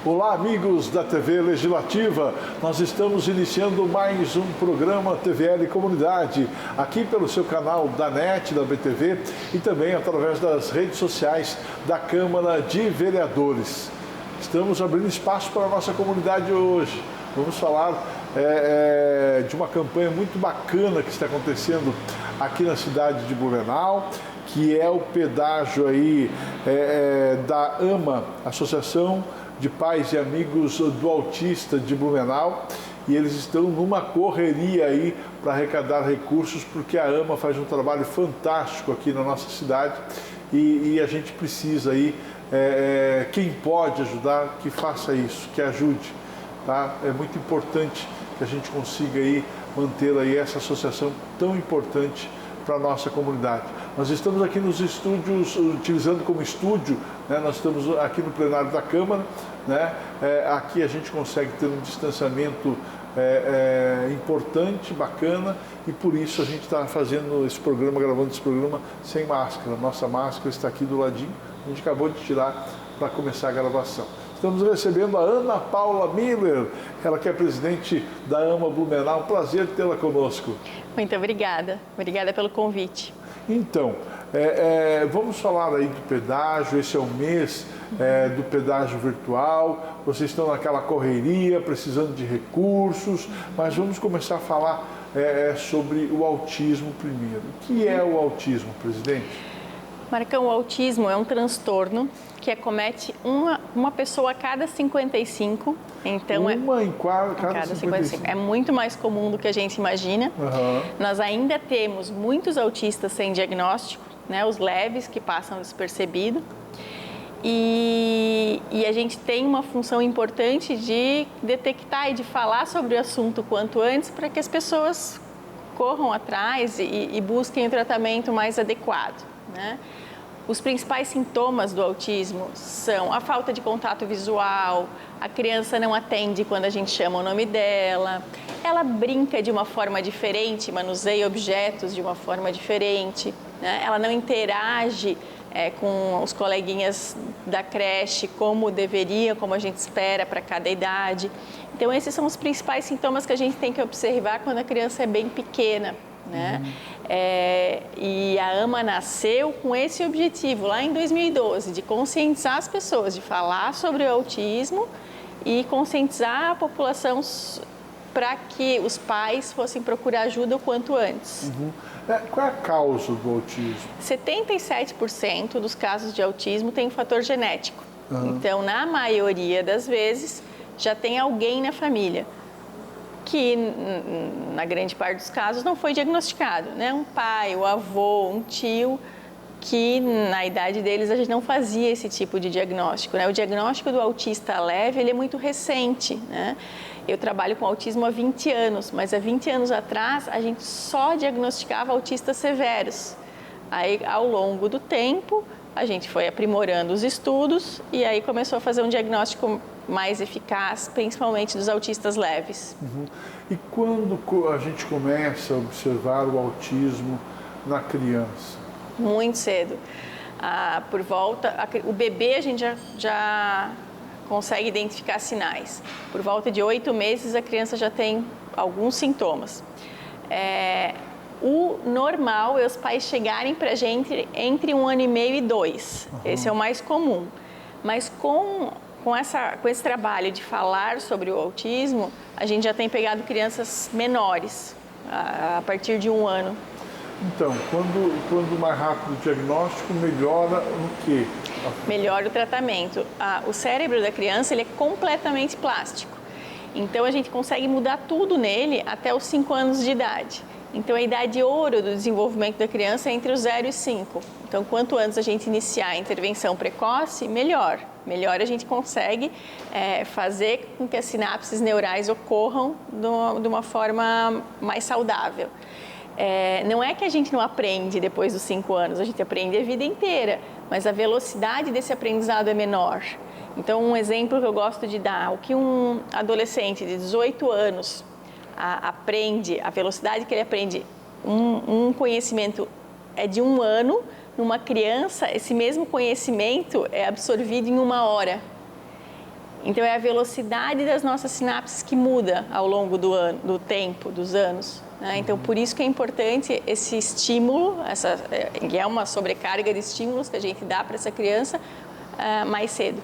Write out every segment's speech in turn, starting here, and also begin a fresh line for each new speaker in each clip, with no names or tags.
Olá, amigos da TV Legislativa. Nós estamos iniciando mais um programa TVL Comunidade, aqui pelo seu canal da NET, da BTV e também através das redes sociais da Câmara de Vereadores. Estamos abrindo espaço para a nossa comunidade hoje. Vamos falar de uma campanha muito bacana que está acontecendo aqui na cidade de Blumenau, que é o pedágio aí da AMA, Associação de Pais e Amigos do Autista de Blumenau, e eles estão numa correria aí para arrecadar recursos, porque a AMA faz um trabalho fantástico aqui na nossa cidade e a gente precisa aí, quem pode ajudar, que faça isso, que ajude, tá? É muito importante que a gente consiga aí manter aí essa associação tão importante para a nossa comunidade. Nós estamos aqui nos estúdios, utilizando como estúdio, né? Nós estamos aqui no plenário da Câmara, né? Aqui a gente consegue ter um distanciamento importante, bacana, e por isso a gente está fazendo esse programa, gravando esse programa sem máscara. Nossa máscara está aqui do ladinho, a gente acabou de tirar para começar a gravação. Estamos recebendo a Ana Paula Miller, ela que é presidente da AMA Blumenau. Um prazer tê-la conosco.
Muito obrigada. Obrigada pelo convite.
Então, vamos falar aí do pedágio. Esse é o mês do pedágio virtual. Vocês estão naquela correria, precisando de recursos, mas vamos começar a falar sobre o autismo primeiro. O que é o autismo, presidente?
Marcão, o autismo é um transtorno que acomete uma pessoa a cada 55. Então
uma em cada 55.
É muito mais comum do que a gente imagina.
Uhum.
Nós ainda temos muitos autistas sem diagnóstico, né, os leves, que passam despercebido. E a gente tem uma função importante de detectar e de falar sobre o assunto quanto antes, para que as pessoas corram atrás e busquem o tratamento mais adequado, né? Os principais sintomas do autismo são a falta de contato visual, a criança não atende quando a gente chama o nome dela, ela brinca de uma forma diferente, manuseia objetos de uma forma diferente, né? Ela não interage com os coleguinhas da creche como deveria, como a gente espera para cada idade. Então, esses são os principais sintomas que a gente tem que observar quando a criança é bem pequena, né? E a AMA nasceu com esse objetivo lá em 2012, de conscientizar as pessoas, de falar sobre o autismo e conscientizar a população para que os pais fossem procurar ajuda o quanto antes.
Uhum. Qual é a causa do autismo?
77% dos casos de autismo tem um fator genético.
Uhum.
Então, na maioria das vezes, já tem alguém na família que, na grande parte dos casos, não foi diagnosticado, né? Um pai, o avô, um tio, que na idade deles a gente não fazia esse tipo de diagnóstico, né? O diagnóstico do autista leve, ele é muito recente, né? Eu trabalho com autismo há 20 anos, mas há 20 anos atrás a gente só diagnosticava autistas severos. Aí, ao longo do tempo, a gente foi aprimorando os estudos e aí começou a fazer um diagnóstico mais eficaz, principalmente dos autistas leves.
Uhum. E quando a gente começa a observar o autismo na criança?
Muito cedo. Por volta, o bebê a gente já consegue identificar sinais. Por volta de 8 meses a criança já tem alguns sintomas. O normal é os pais chegarem para a gente entre 1 ano e meio e 2. Uhum. Esse é o mais comum. Mas com esse trabalho de falar sobre o autismo, a gente já tem pegado crianças menores, a partir de 1 ano.
Então, quando mais rápido o diagnóstico, melhora o quê?
Melhora o tratamento. O cérebro da criança, ele é completamente plástico. Então, a gente consegue mudar tudo nele até os 5 anos de idade. Então, a idade ouro do desenvolvimento da criança é entre os 0 e 5. Então, quanto antes a gente iniciar a intervenção precoce, melhor. Melhor a gente consegue fazer com que as sinapses neurais ocorram de uma forma mais saudável. Não é que a gente não aprende depois dos 5 anos, a gente aprende a vida inteira, mas a velocidade desse aprendizado é menor. Então, um exemplo que eu gosto de dar, o que um adolescente de 18 anos aprende, a velocidade que ele aprende um conhecimento é de 1 ano, numa criança, esse mesmo conhecimento é absorvido em 1 hora. Então, é a velocidade das nossas sinapses que muda ao longo do tempo, dos anos, né? Então, por isso que é importante esse estímulo, que é uma sobrecarga de estímulos que a gente dá para essa criança mais cedo.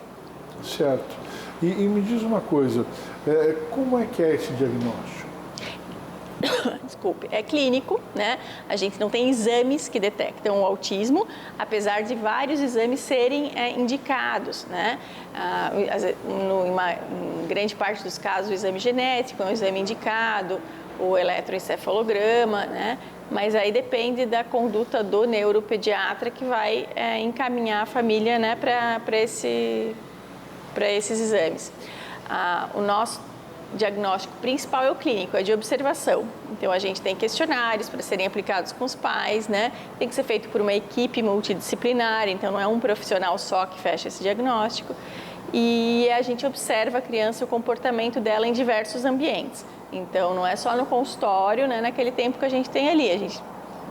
Certo. E me diz uma coisa, como é que é esse diagnóstico?
Desculpe, é clínico, né? A gente não tem exames que detectam o autismo, apesar de vários exames serem indicados, né? Em grande parte dos casos, o exame genético é um exame indicado, o eletroencefalograma, né? Mas aí depende da conduta do neuropediatra que vai encaminhar a família, né, para esses exames. O nosso diagnóstico principal é o clínico, é de observação. Então, a gente tem questionários para serem aplicados com os pais, né? Tem que ser feito por uma equipe multidisciplinar, então não é um profissional só que fecha esse diagnóstico. E a gente observa a criança, o comportamento dela em diversos ambientes. Então, não é só no consultório, né, naquele tempo que a gente tem ali. A gente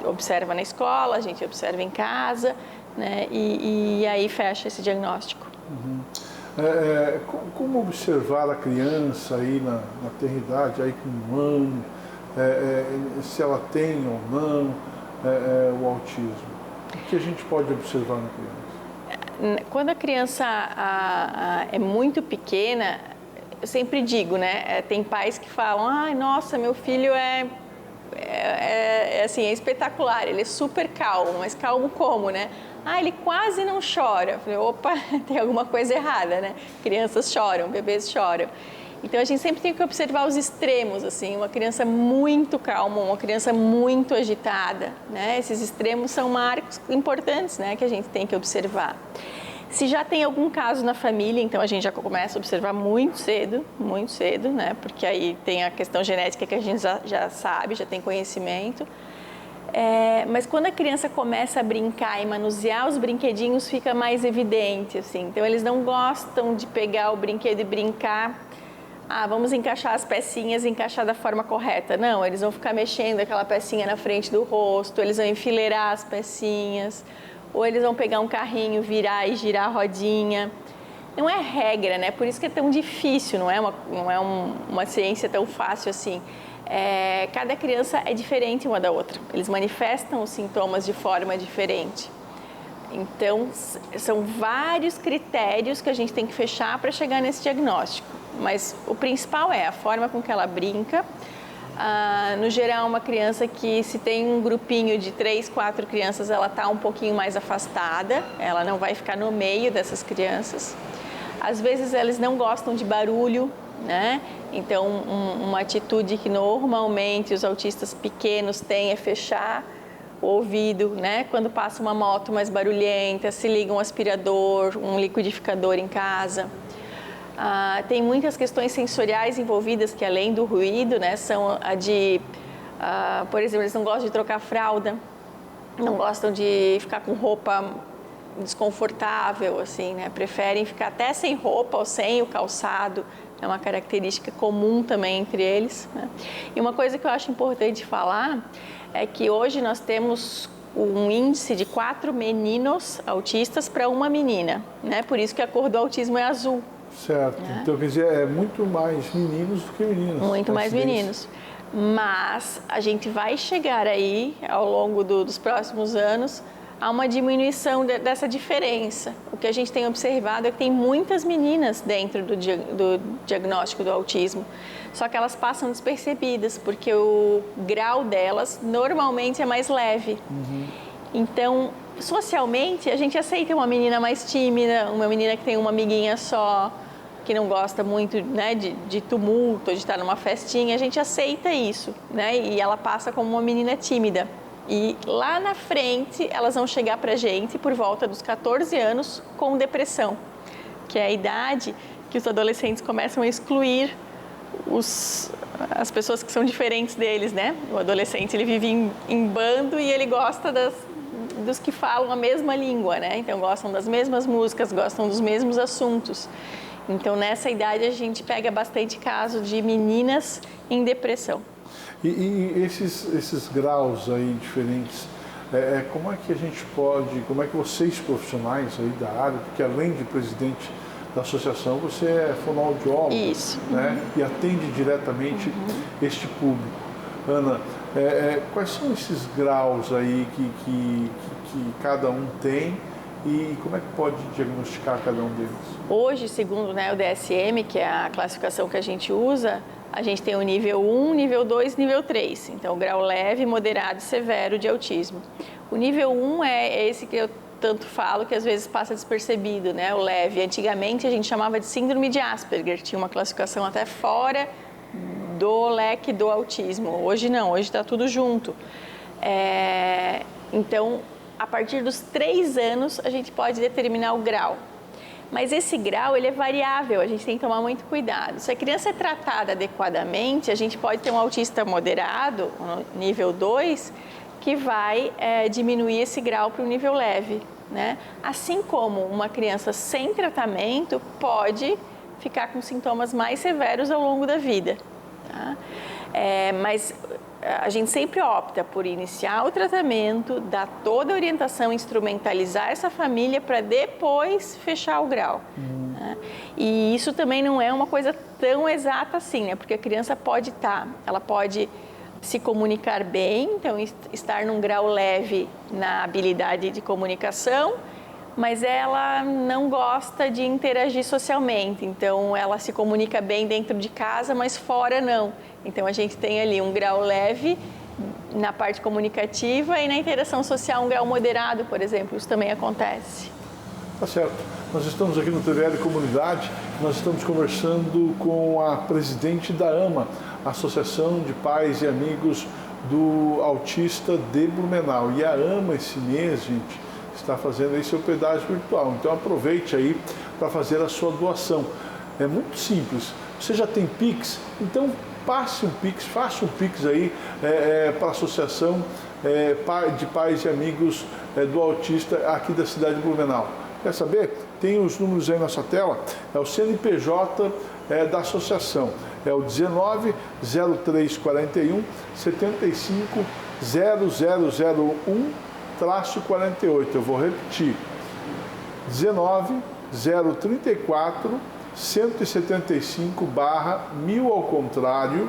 observa na escola, a gente observa em casa, né, e aí fecha esse diagnóstico.
Uhum. Como observar a criança aí na tenridade, aí com 1 ano, se ela tem ou não o autismo? O que a gente pode observar na criança?
Quando a criança é muito pequena, eu sempre digo, né? Tem pais que falam, ai, nossa, meu filho é espetacular, ele é super calmo, mas calmo como, né? Ah, ele quase não chora. Eu falei, opa, tem alguma coisa errada, né? Crianças choram, bebês choram. Então, a gente sempre tem que observar os extremos, assim, uma criança muito calma, uma criança muito agitada, né? Esses extremos são marcos importantes, né, que a gente tem que observar. Se já tem algum caso na família, então a gente já começa a observar muito cedo, né? Porque aí tem a questão genética que a gente já sabe, já tem conhecimento. Mas quando a criança começa a brincar e manusear os brinquedinhos, fica mais evidente, assim. Então, eles não gostam de pegar o brinquedo e brincar. Vamos encaixar as pecinhas e encaixar da forma correta. Não, eles vão ficar mexendo aquela pecinha na frente do rosto, eles vão enfileirar as pecinhas, ou eles vão pegar um carrinho, virar e girar a rodinha. Não é regra, né? Por isso que é tão difícil, não é uma ciência tão fácil assim. Cada criança é diferente uma da outra, eles manifestam os sintomas de forma diferente. Então, são vários critérios que a gente tem que fechar para chegar nesse diagnóstico, mas o principal é a forma com que ela brinca. No geral, uma criança que, se tem um grupinho de 3, 4 crianças, ela está um pouquinho mais afastada, ela não vai ficar no meio dessas crianças. Às vezes, eles não gostam de barulho, né? Então, uma atitude que normalmente os autistas pequenos têm é fechar o ouvido, né? Quando passa uma moto mais barulhenta, se liga um aspirador, um liquidificador em casa. Tem muitas questões sensoriais envolvidas que, além do ruído, né, são a de, por exemplo, eles não gostam de trocar fralda, não gostam de ficar com roupa desconfortável, assim, né? Preferem ficar até sem roupa ou sem o calçado. É uma característica comum também entre eles, né? E uma coisa que eu acho importante falar é que hoje nós temos um índice de 4 meninos autistas para uma menina, né? Por isso que a cor do autismo é azul.
Certo. Né? Então, quer dizer, é muito mais meninos do que meninas.
Muito mais meninos. Mas a gente vai chegar aí, ao longo dos próximos anos, a uma diminuição dessa diferença. O que a gente tem observado é que tem muitas meninas dentro do diagnóstico do autismo, só que elas passam despercebidas, porque o grau delas normalmente é mais leve. Uhum. Então, socialmente, a gente aceita uma menina mais tímida, uma menina que tem uma amiguinha só, que não gosta muito, né, de tumulto, de estar numa festinha, a gente aceita isso, né? E ela passa como uma menina tímida. E lá na frente, elas vão chegar para a gente por volta dos 14 anos com depressão, que é a idade que os adolescentes começam a excluir as pessoas que são diferentes deles, né? O adolescente, ele vive em bando e ele gosta dos que falam a mesma língua, né? Então, gostam das mesmas músicas, gostam dos mesmos assuntos. Então, nessa idade, a gente pega bastante caso de meninas em depressão.
E esses graus aí diferentes, como é que a gente pode, como é que vocês profissionais aí da área, porque além de presidente da associação, você é fonoaudióloga,
Isso.
né? E atende diretamente este público. Ana, quais são esses graus aí que cada um tem e como é que pode diagnosticar cada um deles?
Hoje, segundo o DSM, que é a classificação que a gente usa, a gente tem o nível 1, nível 2 e nível 3. Então, o grau leve, moderado e severo de autismo. O nível 1 é esse que eu tanto falo, que às vezes passa despercebido, né? O leve. Antigamente, a gente chamava de síndrome de Asperger. Tinha uma classificação até fora do leque do autismo. Hoje não, hoje está tudo junto. Então, a partir dos 3 anos, a gente pode determinar o grau. Mas esse grau, ele é variável, a gente tem que tomar muito cuidado. Se a criança é tratada adequadamente, a gente pode ter um autista moderado, nível 2, que vai diminuir esse grau para o nível leve, né? Assim como uma criança sem tratamento pode ficar com sintomas mais severos ao longo da vida, tá? Mas a gente sempre opta por iniciar o tratamento, dar toda a orientação, instrumentalizar essa família para depois fechar o grau. Né? E isso também não é uma coisa tão exata assim, né? Porque a criança ela pode se comunicar bem, então estar num grau leve na habilidade de comunicação, mas ela não gosta de interagir socialmente, então ela se comunica bem dentro de casa, mas fora não. Então a gente tem ali um grau leve na parte comunicativa e na interação social um grau moderado, por exemplo, isso também acontece.
Tá certo. Nós estamos aqui no TVL Comunidade, nós estamos conversando com a presidente da AMA, Associação de Pais e Amigos do Autista de Blumenau. E a AMA esse mês, gente, está fazendo aí seu pedágio virtual. Então aproveite aí para fazer a sua doação. É muito simples. Você já tem Pix? Então passe um Pix, faça um Pix aí para a Associação de Pais e Amigos do Autista aqui da cidade de Blumenau. Quer saber? Tem os números aí na sua tela. É o CNPJ da associação. É o 19 0341 75 0001-48. Eu vou repetir. 19 034 175/1000 ao contrário,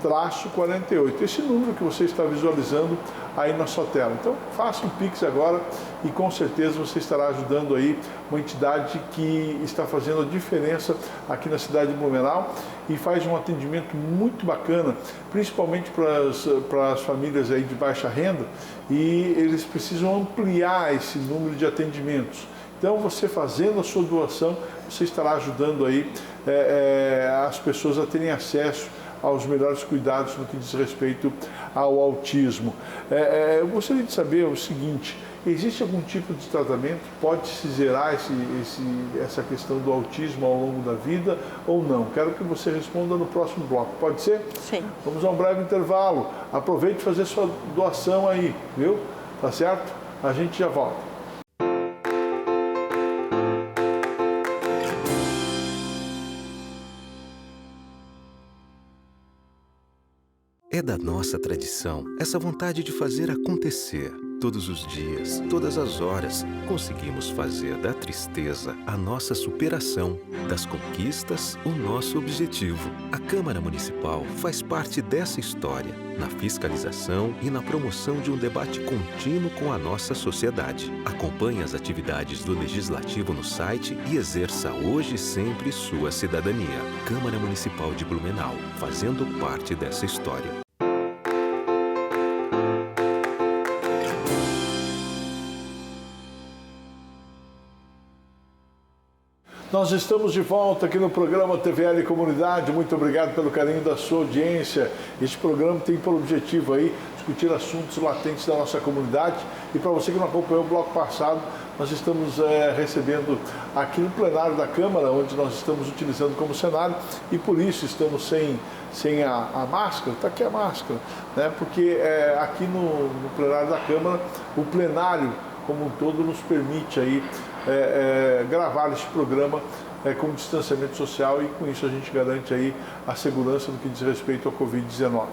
-48. Esse número que você está visualizando aí na sua tela. Então, faça um Pix agora e com certeza você estará ajudando aí uma entidade que está fazendo a diferença aqui na cidade de Blumenau e faz um atendimento muito bacana, principalmente para as famílias aí de baixa renda, e eles precisam ampliar esse número de atendimentos. Então, você fazendo a sua doação, você estará ajudando aí as pessoas a terem acesso aos melhores cuidados no que diz respeito ao autismo. Eu gostaria de saber o seguinte: existe algum tipo de tratamento? Pode-se zerar essa questão do autismo ao longo da vida ou não? Quero que você responda no próximo bloco. Pode ser?
Sim.
Vamos a um breve intervalo. Aproveite e fazer sua doação aí, viu? Tá certo? A gente já volta.
É da nossa tradição essa vontade de fazer acontecer. Todos os dias, todas as horas, conseguimos fazer da tristeza a nossa superação, das conquistas o nosso objetivo. A Câmara Municipal faz parte dessa história, na fiscalização e na promoção de um debate contínuo com a nossa sociedade. Acompanhe as atividades do Legislativo no site e exerça hoje e sempre sua cidadania. Câmara Municipal de Blumenau, fazendo parte dessa história.
Nós estamos de volta aqui no programa TVL Comunidade. Muito obrigado pelo carinho da sua audiência. Este programa tem por objetivo aí discutir assuntos latentes da nossa comunidade. E para você que não acompanhou o bloco passado, nós estamos recebendo aqui no plenário da Câmara, onde nós estamos utilizando como cenário, e por isso estamos sem a máscara. Está aqui a máscara, né? Porque aqui no plenário da Câmara, o plenário como um todo nos permite aí gravar este programa com distanciamento social, e com isso a gente garante aí a segurança no que diz respeito ao Covid-19.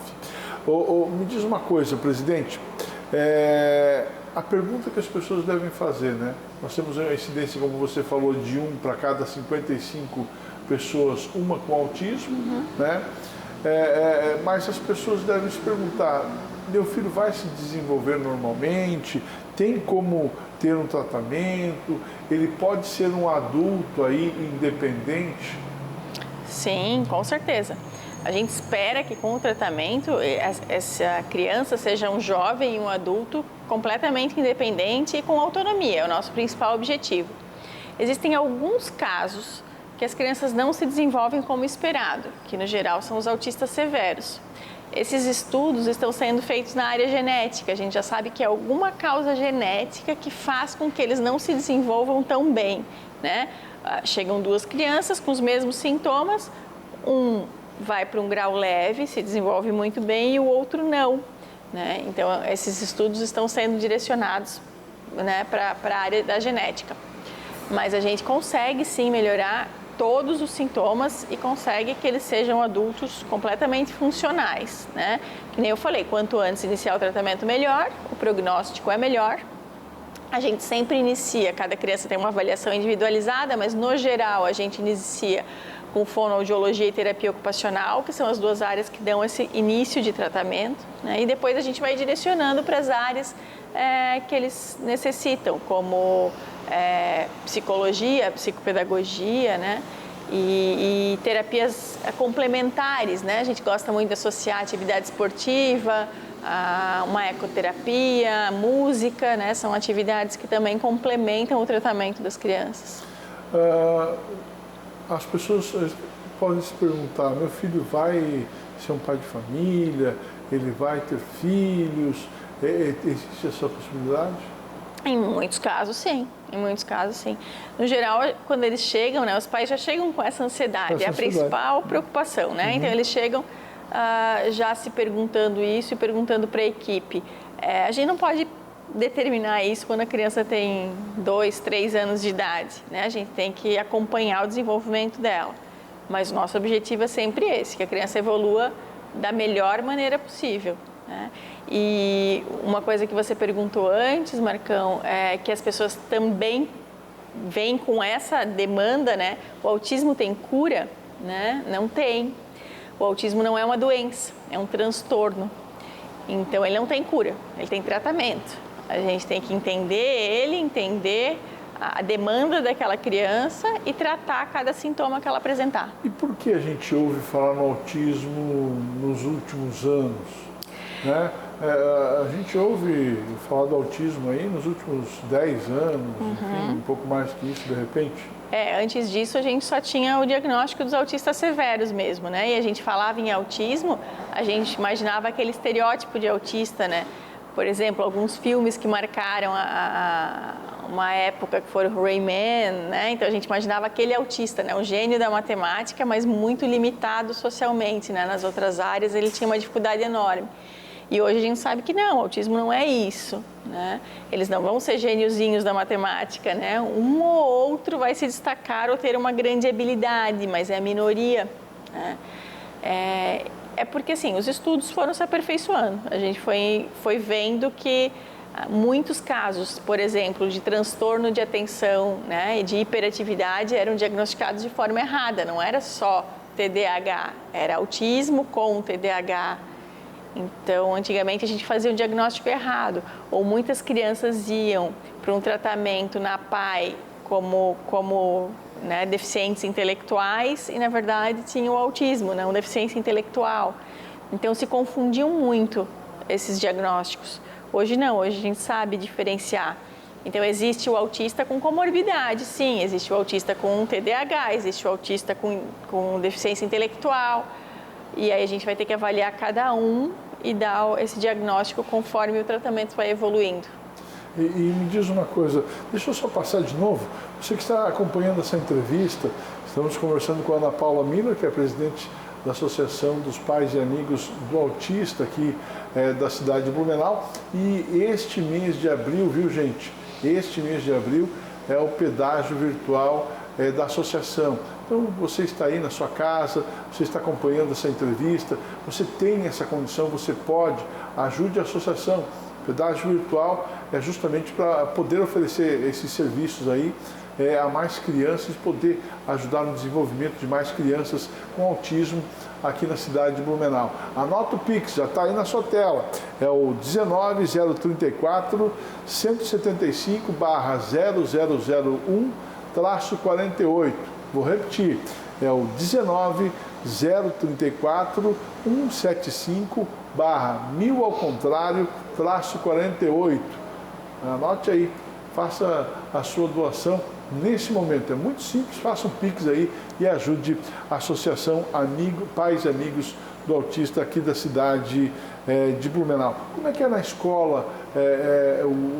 Me diz uma coisa, presidente, A pergunta que as pessoas devem fazer, né? Nós temos uma incidência, como você falou, de 1 para cada 55 pessoas, uma com autismo, né? Mas as pessoas devem se perguntar, meu filho vai se desenvolver normalmente? Tem como ter um tratamento? Ele pode ser um adulto aí independente?
Sim, com certeza. A gente espera que com o tratamento essa criança seja um jovem e um adulto completamente independente e com autonomia, é o nosso principal objetivo. Existem alguns casos que as crianças não se desenvolvem como esperado, que no geral são os autistas severos. Esses estudos estão sendo feitos na área genética, a gente já sabe que é alguma causa genética que faz com que eles não se desenvolvam tão bem, né? Chegam 2 crianças com os mesmos sintomas, um vai para um grau leve, se desenvolve muito bem e o outro não, né? Então, esses estudos estão sendo direcionados, né, para a área da genética. Mas a gente consegue sim melhorar todos os sintomas e consegue que eles sejam adultos completamente funcionais, né? Que nem eu falei, quanto antes iniciar o tratamento melhor, o prognóstico é melhor. A gente sempre inicia, cada criança tem uma avaliação individualizada, mas no geral a gente inicia com fonoaudiologia e terapia ocupacional, que são as 2 áreas que dão esse início de tratamento, né? E depois a gente vai direcionando para as áreas que eles necessitam, como psicologia, psicopedagogia, né? E terapias complementares, né? A gente gosta muito de associar atividade esportiva, uma ecoterapia, música, né? São atividades que também complementam o tratamento das crianças.
As pessoas podem se perguntar, meu filho vai ser um pai de família, ele vai ter filhos, existe essa possibilidade?
Em muitos casos, sim. Em muitos casos, sim. No geral, quando eles chegam, né, os pais já chegam com essa ansiedade, é a principal preocupação, né? Então, eles chegam já se perguntando isso e perguntando para a equipe. A gente não pode determinar isso quando a criança tem 2, 3 anos de idade, né? A gente tem que acompanhar o desenvolvimento dela. Mas o nosso objetivo é sempre esse, que a criança evolua da melhor maneira possível, né? E uma coisa que você perguntou antes, Marcão, é que as pessoas também vêm com essa demanda, né? O autismo tem cura, né? Não tem. O autismo não é uma doença, é um transtorno. Então, ele não tem cura, ele tem tratamento. A gente tem que entender a demanda daquela criança e tratar cada sintoma que ela apresentar.
E por que a gente ouve falar no autismo nos últimos anos, né? A gente ouve falar do autismo aí nos últimos 10 anos, enfim, um pouco mais que isso de repente.
Antes disso a gente só tinha o diagnóstico dos autistas severos mesmo, né? E a gente falava em autismo, a gente imaginava aquele estereótipo de autista, né? Por exemplo, alguns filmes que marcaram uma época que foram Rayman, né? Então a gente imaginava aquele autista, né? Um gênio da matemática, mas muito limitado socialmente, né? Nas outras áreas ele tinha uma dificuldade enorme. E hoje a gente sabe que não, o autismo não é isso, né? Eles não vão ser gêniozinhos da matemática, né? Um ou outro vai se destacar ou ter uma grande habilidade, mas é a minoria, né? É porque, assim, os estudos foram se aperfeiçoando. A gente foi vendo que muitos casos, por exemplo, de transtorno de atenção, né, e de hiperatividade eram diagnosticados de forma errada. Não era só TDAH, era autismo com TDAH. Então, antigamente a gente fazia um diagnóstico errado. Ou muitas crianças iam para um tratamento na PAI como né, deficientes intelectuais e, na verdade, tinham o autismo, não deficiência intelectual. Então, se confundiam muito esses diagnósticos. Hoje não, hoje a gente sabe diferenciar. Então, existe o autista com comorbidade, sim, existe o autista com TDAH, existe o autista com deficiência intelectual. E aí a gente vai ter que avaliar cada um e dar esse diagnóstico conforme o tratamento vai evoluindo.
E me diz uma coisa, deixa eu só passar de novo, você que está acompanhando essa entrevista, estamos conversando com a Ana Paula Miller, que é presidente da Associação dos Pais e Amigos do Autista aqui da cidade de Blumenau, e este mês de abril, viu gente, este mês de abril é o pedágio virtual da associação. Então, você está aí na sua casa, você está acompanhando essa entrevista, você tem essa condição, você pode, ajude a associação. Pedágio virtual é justamente para poder oferecer esses serviços aí a mais crianças, poder ajudar no desenvolvimento de mais crianças com autismo aqui na cidade de Blumenau. Anota o Pix, já está aí na sua tela, é o 19034 175/0001-48. Vou repetir, é o 19034 175/1000 ao contrário, -48. Anote aí, faça a sua doação nesse momento. É muito simples, faça um Pix aí e ajude a Associação Pais e Amigos do Autista aqui da cidade de Blumenau. Como é que é na escola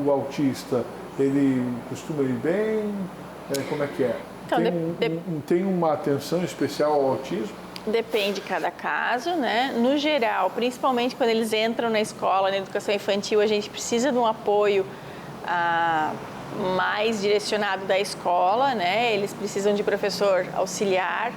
o autista? Ele costuma ir bem? Como é que é?
Então,
tem uma atenção especial ao autismo?
Depende de cada caso, né? No geral, principalmente quando eles entram na escola, na educação infantil, a gente precisa de um apoio mais direcionado da escola, né? Eles precisam de professor auxiliar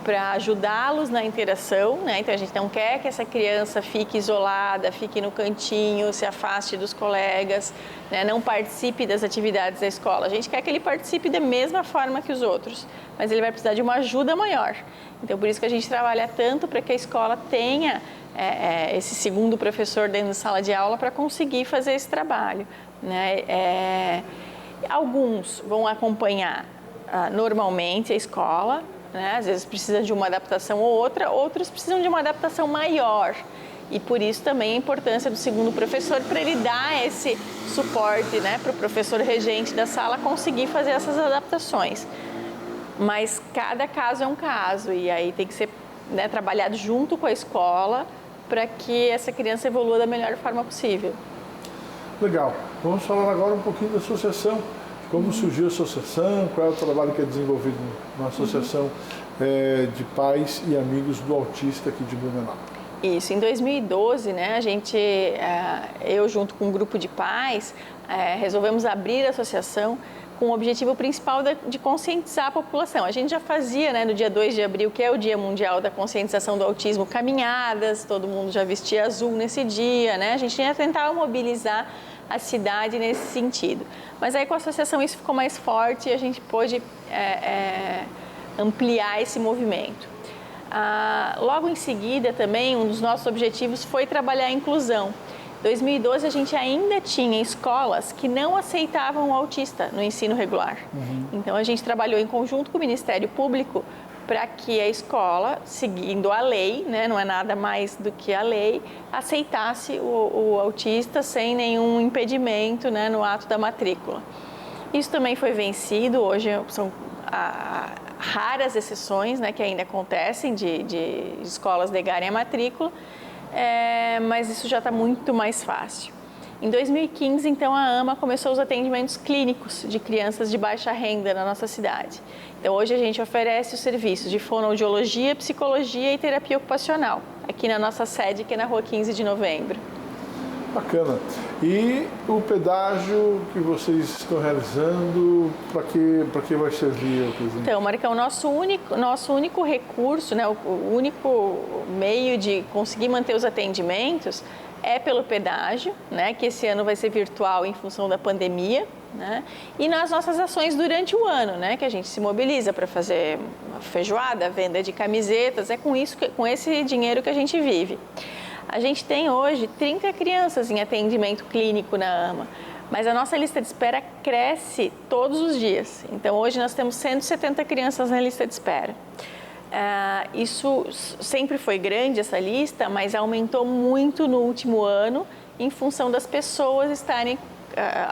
para ajudá-los na interação, né? Então a gente não quer que essa criança fique isolada, fique no cantinho, se afaste dos colegas, né? Não participe das atividades da escola. A gente quer que ele participe da mesma forma que os outros, mas ele vai precisar de uma ajuda maior. Então por isso que a gente trabalha tanto para que a escola tenha esse segundo professor dentro da sala de aula para conseguir fazer esse trabalho, né? Alguns vão acompanhar normalmente a escola, né? Às vezes precisa de uma adaptação ou outra, outros precisam de uma adaptação maior. E por isso também a importância do segundo professor para ele dar esse suporte, né, para o professor regente da sala conseguir fazer essas adaptações. Mas cada caso é um caso e aí tem que ser, né, trabalhado junto com a escola para que essa criança evolua da melhor forma possível.
Legal. Vamos falar agora um pouquinho da associação. Como surgiu a associação, qual é o trabalho que é desenvolvido na Associação de Pais e Amigos do Autista aqui de Blumenau.
Isso, em 2012, né, eu junto com um grupo de pais, resolvemos abrir a associação com o objetivo principal de conscientizar a população. A gente já fazia, né, no dia 2 de abril, que é o Dia Mundial da Conscientização do Autismo, caminhadas, todo mundo já vestia azul nesse dia, né? A gente ia tentar mobilizar a cidade nesse sentido. Mas aí com a associação isso ficou mais forte e a gente pôde ampliar esse movimento. Logo em seguida também, um dos nossos objetivos foi trabalhar a inclusão. Em 2012 a gente ainda tinha escolas que não aceitavam o autista no ensino regular. Então a gente trabalhou em conjunto com o Ministério Público para que a escola, seguindo a lei, né, não é nada mais do que a lei, aceitasse o autista sem nenhum impedimento, né, no ato da matrícula. Isso também foi vencido, hoje são raras exceções, né, que ainda acontecem de escolas negarem a matrícula, mas isso já está muito mais fácil. Em 2015, então, a AMA começou os atendimentos clínicos de crianças de baixa renda na nossa cidade. Então, hoje a gente oferece os serviços de fonoaudiologia, psicologia e terapia ocupacional, aqui na nossa sede, que é na Rua 15 de Novembro.
Bacana. E o pedágio que vocês estão realizando, para que vai servir, presidente?
Então, Marcão, nosso único recurso, né, o único meio de conseguir manter os atendimentos é pelo pedágio, né, que esse ano vai ser virtual em função da pandemia, né, e nas nossas ações durante o ano, né, que a gente se mobiliza para fazer feijoada, venda de camisetas, com esse dinheiro que a gente vive. A gente tem hoje 30 crianças em atendimento clínico na AMA, mas a nossa lista de espera cresce todos os dias. Então, hoje nós temos 170 crianças na lista de espera. Isso sempre foi grande, essa lista, mas aumentou muito no último ano em função das pessoas estarem...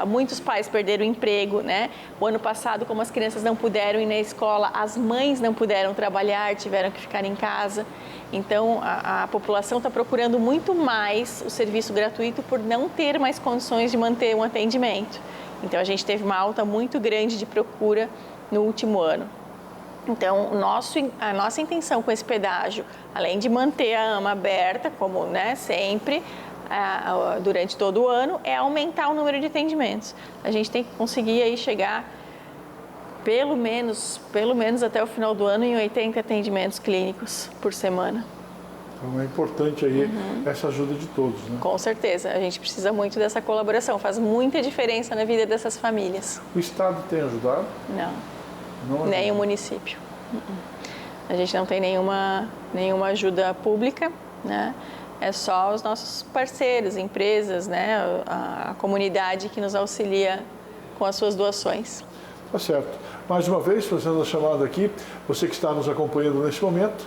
muitos pais perderam o emprego, né? O ano passado, como as crianças não puderam ir na escola, as mães não puderam trabalhar, tiveram que ficar em casa. Então, a população está procurando muito mais o serviço gratuito por não ter mais condições de manter um atendimento. Então, a gente teve uma alta muito grande de procura no último ano. Então, a nossa intenção com esse pedágio, além de manter a AMA aberta, como, né, sempre, durante todo o ano, é aumentar o número de atendimentos. A gente tem que conseguir aí chegar pelo menos até o final do ano em 80 atendimentos clínicos por semana.
Então é importante aí essa ajuda de todos, né?
Com certeza, a gente precisa muito dessa colaboração, faz muita diferença na vida dessas famílias.
O Estado tem ajudado?
Não, nem o município. A gente não tem nenhuma ajuda pública, né? É só os nossos parceiros, empresas, né? A comunidade que nos auxilia com as suas doações.
Tá certo. Mais uma vez, fazendo a chamada aqui, você que está nos acompanhando neste momento,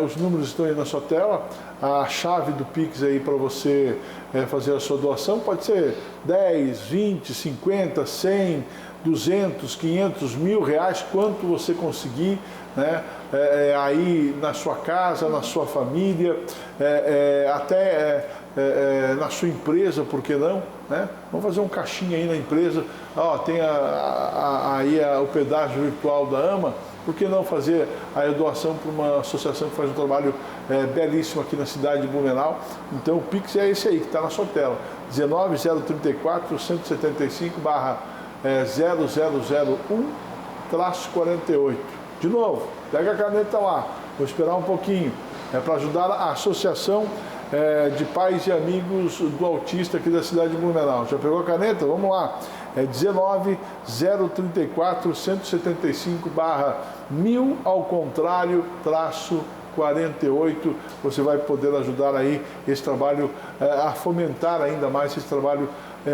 os números estão aí na sua tela, a chave do Pix aí para você fazer a sua doação pode ser 10, 20, 50, 100, 200, 500, R$1.000, quanto você conseguir, né? Aí na sua casa, na sua família, até na sua empresa, por que não? Né? Vamos fazer um caixinha aí na empresa, tem aí o pedágio virtual da AMA, por que não fazer a doação para uma associação que faz um trabalho belíssimo aqui na cidade de Blumenau? Então o Pix é esse aí, que está na sua tela, 19.034-175/0001-48. De novo, pega a caneta lá, vou esperar um pouquinho, para ajudar a Associação de Pais e Amigos do Autista aqui da cidade de Blumenau. Já pegou a caneta? Vamos lá. 19.034-175/1000 ao contrário, -48. Você vai poder ajudar aí esse trabalho, a fomentar ainda mais esse trabalho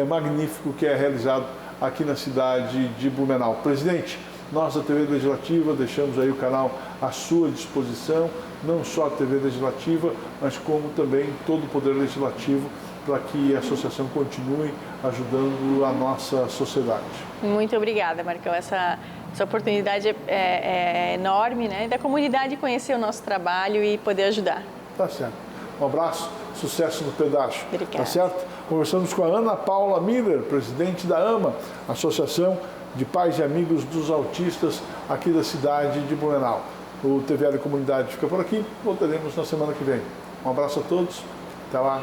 magnífico que é realizado aqui na cidade de Blumenau. Presidente, nós da TV Legislativa deixamos aí o canal à sua disposição, não só a TV Legislativa, mas como também todo o Poder Legislativo, para que a associação continue ajudando a nossa sociedade.
Muito obrigada, Marcão. Essa oportunidade é enorme, né? Da comunidade conhecer o nosso trabalho e poder ajudar.
Tá certo. Um abraço, sucesso no pedágio.
Obrigada.
Tá certo? Conversamos com a Ana Paula Miller, presidente da AMA, Associação de Pais e Amigos dos Autistas aqui da cidade de Blumenau. O TVL Comunidade fica por aqui, voltaremos na semana que vem. Um abraço a todos, até lá.